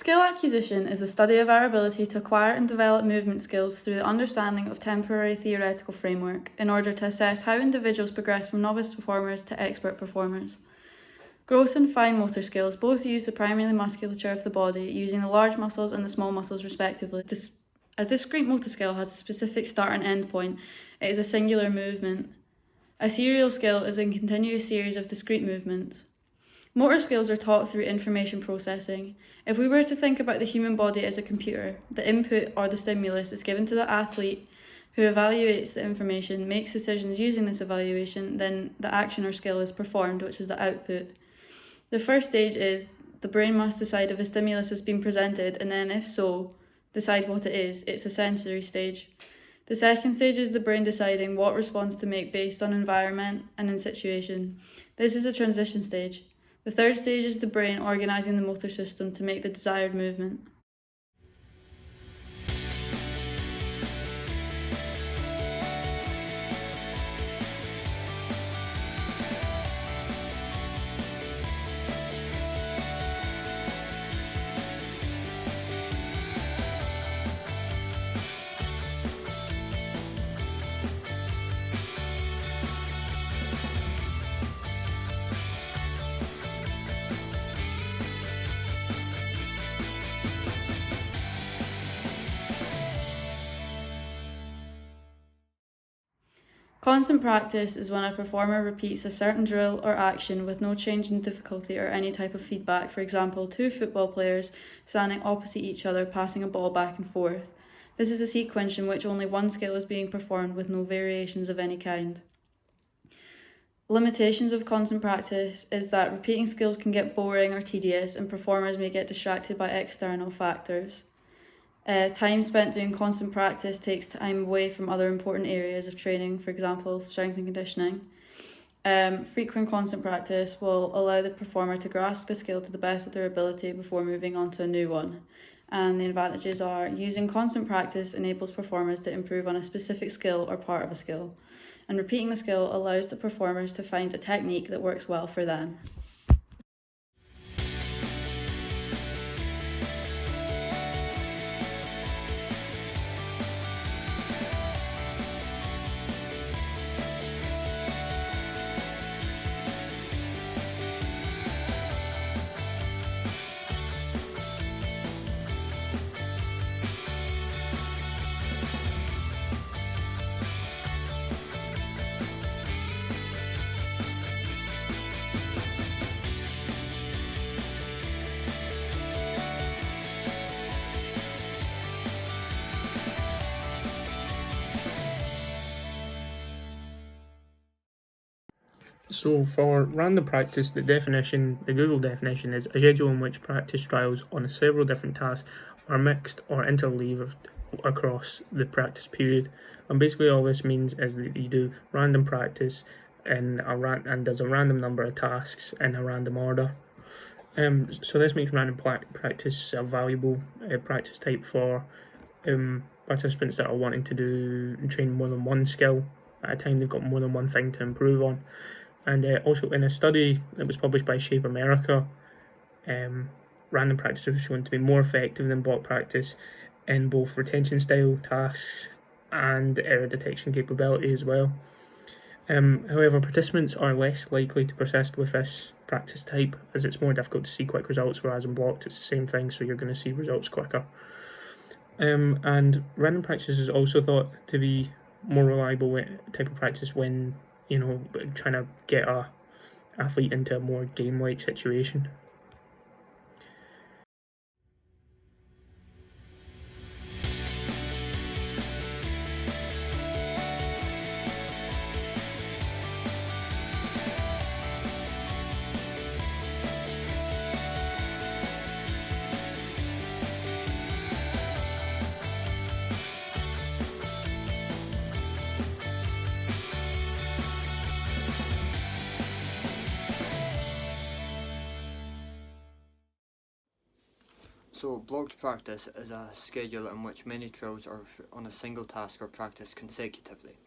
Skill acquisition is the study of our ability to acquire and develop movement skills through the understanding of temporary theoretical framework in order to assess how individuals progress from novice performers to expert performers. Gross and fine motor skills both use the primary musculature of the body, using the large muscles and the small muscles respectively. A discrete motor skill has a specific start and end point. It is a singular movement. A serial skill is a continuous series of discrete movements. Motor skills are taught through information processing. If we were to think about the human body as a computer, the input or the stimulus is given to the athlete who evaluates the information, makes decisions using this evaluation, then the action or skill is performed, which is the output. The first stage is the brain must decide if a stimulus has been presented, and then, if so, decide what it is. It's a sensory stage. The second stage is the brain deciding what response to make based on environment and in situation. This is a transition stage. The third stage is the brain organising the motor system to make the desired movement. Constant practice is when a performer repeats a certain drill or action with no change in difficulty or any type of feedback. For example, two football players standing opposite each other passing a ball back and forth. This is a sequence in which only one skill is being performed with no variations of any kind. Limitations of constant practice is that repeating skills can get boring or tedious and performers may get distracted by external factors. Time spent doing constant practice takes time away from other important areas of training, for example, strength and conditioning. Frequent constant practice will allow the performer to grasp the skill to the best of their ability before moving on to a new one. And the advantages are using constant practice enables performers to improve on a specific skill or part of a skill. And repeating the skill allows the performers to find a technique that works well for them. So for random practice, the Google definition is a schedule in which practice trials on several different tasks are mixed or interleaved across the practice period. And basically all this means is that you do random practice and there's a random number of tasks in a random order. So this makes random practice a valuable practice type for participants that are wanting to train more than one skill at a time. They've got more than one thing to improve on. And also in a study that was published by Shape America, random practice was shown to be more effective than block practice in both retention style tasks and error detection capability as well. However, participants are less likely to persist with this practice type as it's more difficult to see quick results, whereas in blocked it's the same thing, so you're going to see results quicker. And random practice is also thought to be more reliable type of practice when trying to get a athlete into a more game-like situation. So blocked practice is a schedule in which many drills are on a single task or practice consecutively.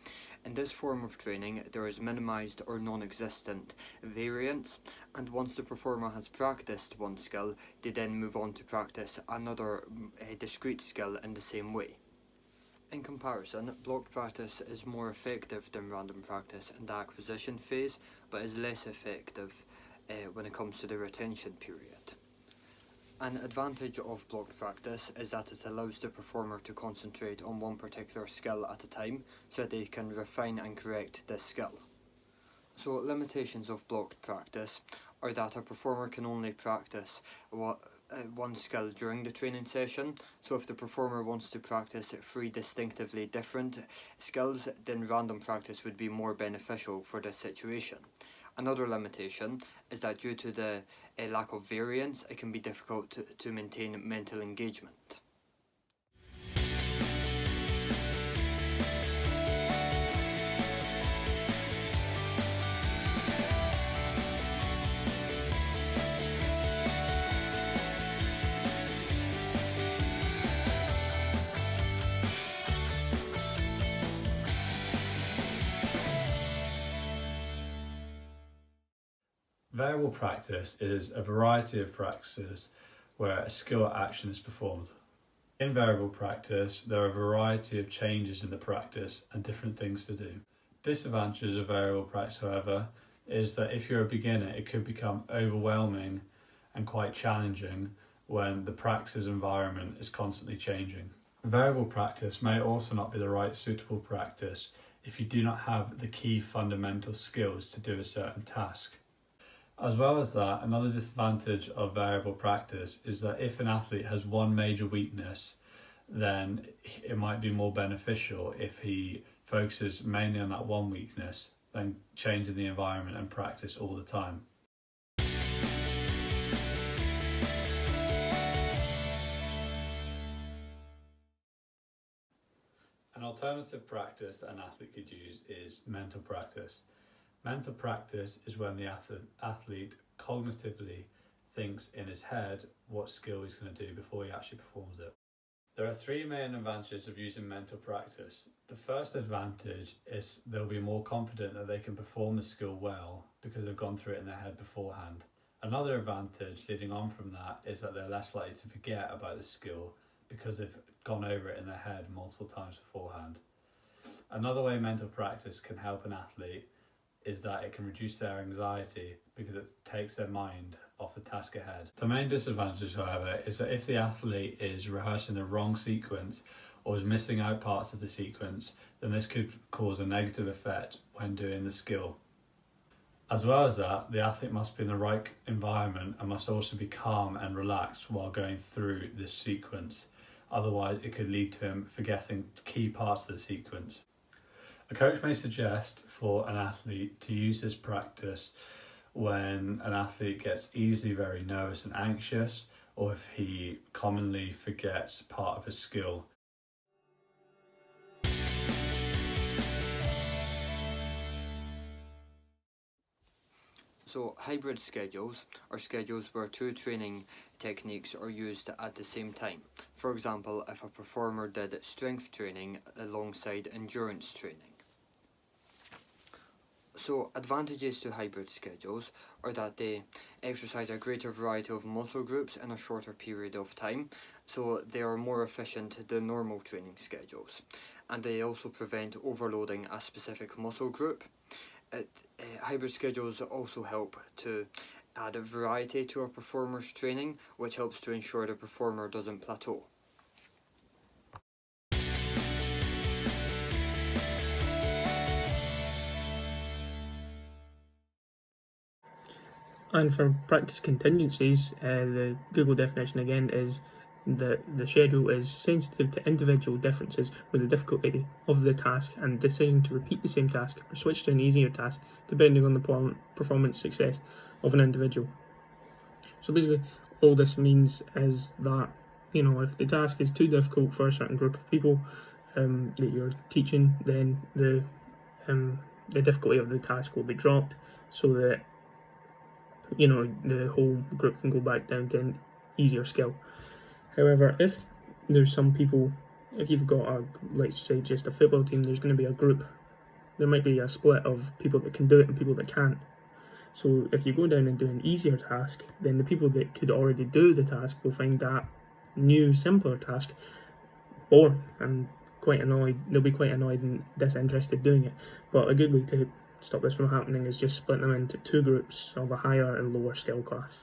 In this form of training, there is minimized or non-existent variance, and once the performer has practiced one skill, they then move on to practice another discrete skill in the same way. In comparison, blocked practice is more effective than random practice in the acquisition phase, but is less effective when it comes to the retention period. An advantage of blocked practice is that it allows the performer to concentrate on one particular skill at a time, so that they can refine and correct this skill. So limitations of blocked practice are that a performer can only practice one skill during the training session. So if the performer wants to practice 3 distinctively different skills, then random practice would be more beneficial for this situation. Another limitation is that due to the lack of variance, it can be difficult to maintain mental engagement. Variable practice is a variety of practices where a skill or action is performed. In variable practice, there are a variety of changes in the practice and different things to do. Disadvantages of variable practice, however, is that if you're a beginner, it could become overwhelming and quite challenging when the practice environment is constantly changing. Variable practice may also not be the right suitable practice if you do not have the key fundamental skills to do a certain task. As well as that, another disadvantage of variable practice is that if an athlete has one major weakness, then it might be more beneficial if he focuses mainly on that one weakness than changing the environment and practice all the time. An alternative practice that an athlete could use is mental practice. Mental practice is when the athlete cognitively thinks in his head what skill he's going to do before he actually performs it. There are 3 main advantages of using mental practice. The first advantage is they'll be more confident that they can perform the skill well because they've gone through it in their head beforehand. Another advantage leading on from that is that they're less likely to forget about the skill because they've gone over it in their head multiple times beforehand. Another way mental practice can help an athlete is that it can reduce their anxiety because it takes their mind off the task ahead. The main disadvantage, however, is that if the athlete is rehearsing the wrong sequence or is missing out parts of the sequence, then this could cause a negative effect when doing the skill. As well as that, the athlete must be in the right environment and must also be calm and relaxed while going through this sequence. Otherwise, it could lead to him forgetting key parts of the sequence. A coach may suggest for an athlete to use this practice when an athlete gets easily very nervous and anxious, or if he commonly forgets part of his skill. So hybrid schedules are schedules where 2 training techniques are used at the same time. For example, if a performer did strength training alongside endurance training. So advantages to hybrid schedules are that they exercise a greater variety of muscle groups in a shorter period of time, so they are more efficient than normal training schedules, and they also prevent overloading a specific muscle group. Hybrid schedules also help to add a variety to a performer's training, which helps to ensure the performer doesn't plateau. And for practice contingencies, the Google definition again is that the schedule is sensitive to individual differences with the difficulty of the task and decision to repeat the same task or switch to an easier task depending on the performance success of an individual. So basically, all this means is that, if the task is too difficult for a certain group of people that you're teaching, then the difficulty of the task will be dropped so that the whole group can go back down to an easier skill. However, if there's some people, if you've got let's say just a football team, there's going to be a group there might be a split of people that can do it and people that can't. So if you go down and do an easier task, then the people that could already do the task will find that new, simpler task boring and quite annoyed. They'll be quite annoyed and disinterested doing it. But a good way to stop this from happening is just splitting them into two groups of a higher and lower skill class.